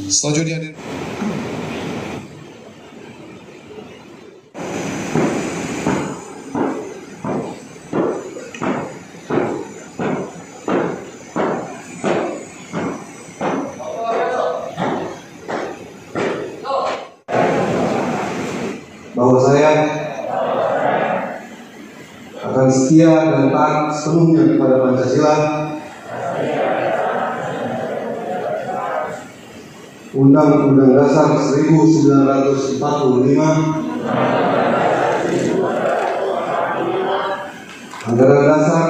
Selanjutnya hadir. Bahwa saya akan setia dan taat sepenuhnya kepada Pancasila, Undang-Undang Dasar 1945, Anggaran Dasar,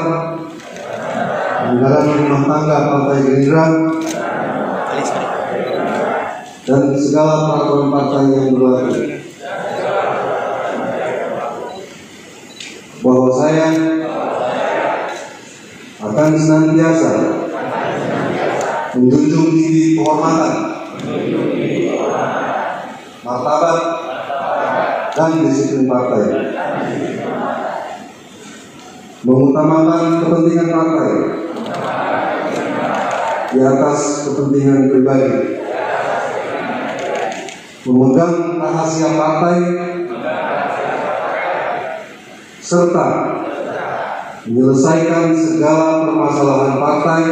Anggaran Rumah Tangga Partai Gerindra, dan segala peraturan partai yang berlaku. Bahwa saya akan senantiasa menjunjung tinggi kehormatan, martabat, dan disiplin partai, mengutamakan kepentingan partai di atas kepentingan pribadi, memegang rahasia partai, serta menyelesaikan segala permasalahan partai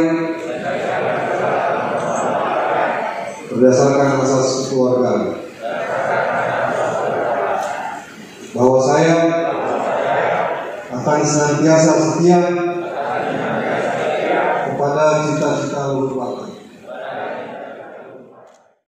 berdasarkan asas kekeluargaan. Bahwa saya akan senantiasa setia kepada cita